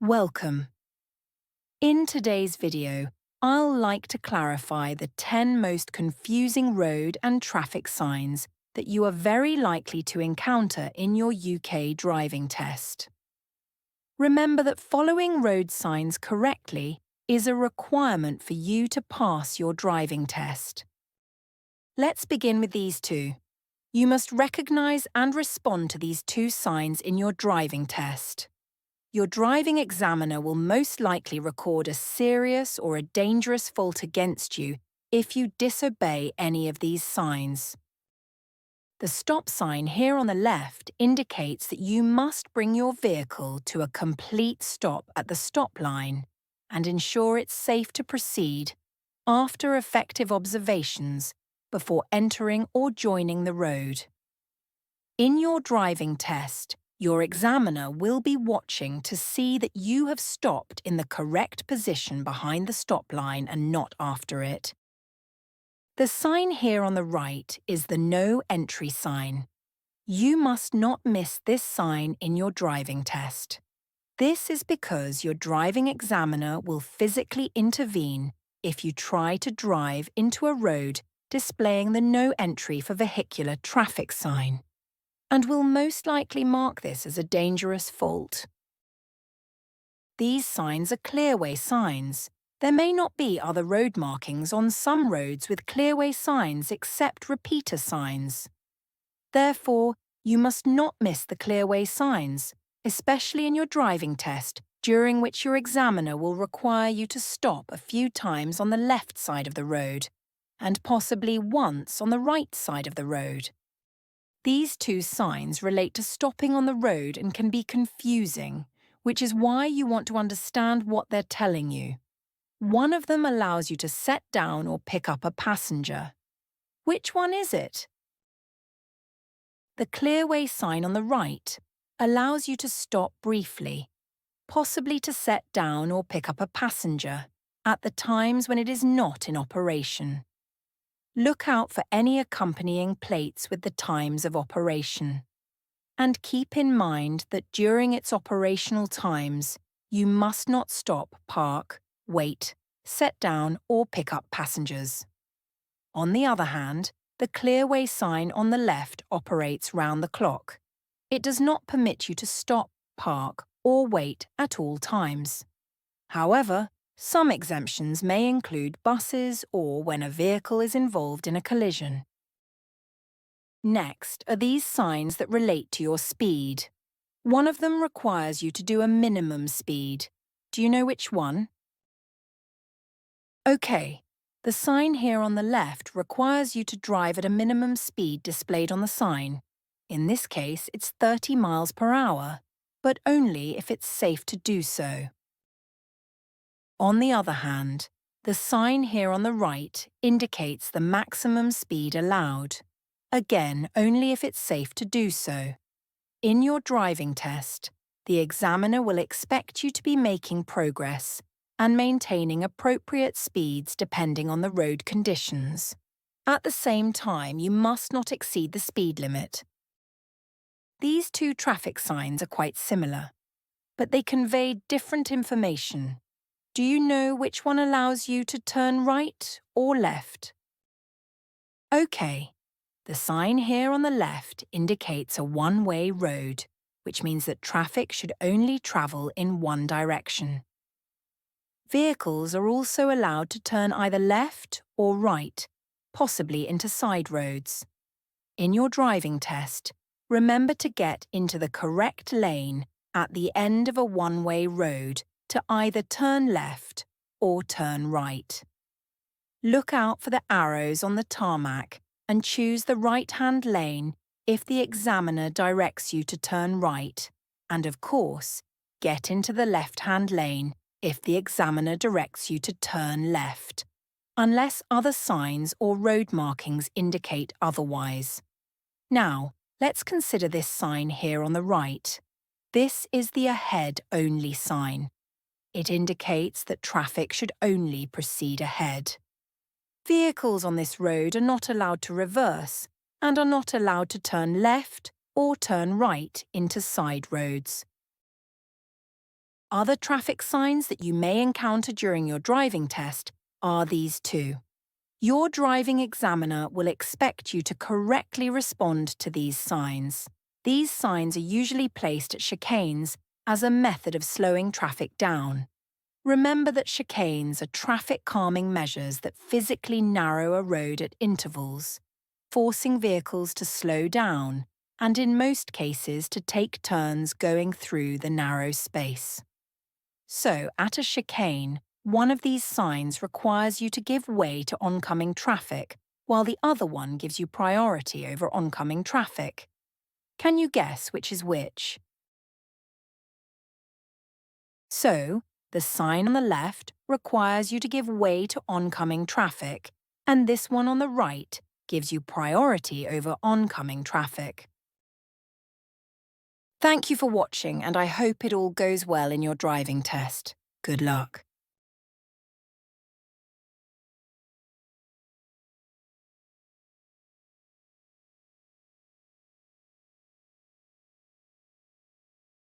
Welcome. In today's video, I'll like to clarify the 10 most confusing road and traffic signs that you are very likely to encounter in your UK driving test. Remember that following road signs correctly is a requirement for you to pass your driving test. Let's begin with these two. You must recognise and respond to these two signs in your driving test. Your driving examiner will most likely record a serious or a dangerous fault against you if you disobey any of these signs. The stop sign here on the left indicates that you must bring your vehicle to a complete stop at the stop line and ensure it's safe to proceed after effective observations before entering or joining the road. In your driving test, your examiner will be watching to see that you have stopped in the correct position behind the stop line and not after it. The sign here on the right is the no entry sign. You must not miss this sign in your driving test. This is because your driving examiner will physically intervene if you try to drive into a road displaying the no entry for vehicular traffic sign, and will most likely mark this as a dangerous fault. These signs are Clearway signs. There may not be other road markings on some roads with Clearway signs except repeater signs. Therefore, you must not miss the Clearway signs, especially in your driving test, during which your examiner will require you to stop a few times on the left side of the road, and possibly once on the right side of the road. These two signs relate to stopping on the road and can be confusing, which is why you want to understand what they're telling you. One of them allows you to set down or pick up a passenger. Which one is it? The Clearway sign on the right allows you to stop briefly, possibly to set down or pick up a passenger, at the times when it is not in operation. Look out for any accompanying plates with the times of operation. And keep in mind that during its operational times, you must not stop, park, wait, set down or pick up passengers. On the other hand, the Clearway sign on the left operates round the clock. It does not permit you to stop, park or wait at all times. However, some exemptions may include buses or when a vehicle is involved in a collision. Next are these signs that relate to your speed. One of them requires you to do a minimum speed. Do you know which one? Okay, the sign here on the left requires you to drive at a minimum speed displayed on the sign. In this case, it's 30 miles per hour, but only if it's safe to do so. On the other hand, the sign here on the right indicates the maximum speed allowed. Again, only if it's safe to do so. In your driving test, the examiner will expect you to be making progress and maintaining appropriate speeds depending on the road conditions. At the same time, you must not exceed the speed limit. These two traffic signs are quite similar, but they convey different information. Do you know which one allows you to turn right or left? Okay, the sign here on the left indicates a one-way road, which means that traffic should only travel in one direction. Vehicles are also allowed to turn either left or right, possibly into side roads. In your driving test, remember to get into the correct lane at the end of a one-way road to either turn left or turn right. Look out for the arrows on the tarmac and choose the right-hand lane if the examiner directs you to turn right, and of course, get into the left-hand lane if the examiner directs you to turn left, unless other signs or road markings indicate otherwise. Now, let's consider this sign here on the right. This is the ahead-only sign. It indicates that traffic should only proceed ahead. Vehicles on this road are not allowed to reverse and are not allowed to turn left or turn right into side roads. Other traffic signs that you may encounter during your driving test are these two. Your driving examiner will expect you to correctly respond to these signs. These signs are usually placed at chicanes as a method of slowing traffic down. Remember that chicanes are traffic calming measures that physically narrow a road at intervals, forcing vehicles to slow down and, in most cases, to take turns going through the narrow space. So, at a chicane, one of these signs requires you to give way to oncoming traffic, while the other one gives you priority over oncoming traffic. Can you guess which is which? So, the sign on the left requires you to give way to oncoming traffic, and this one on the right gives you priority over oncoming traffic. Thank you for watching, and I hope it all goes well in your driving test. Good luck.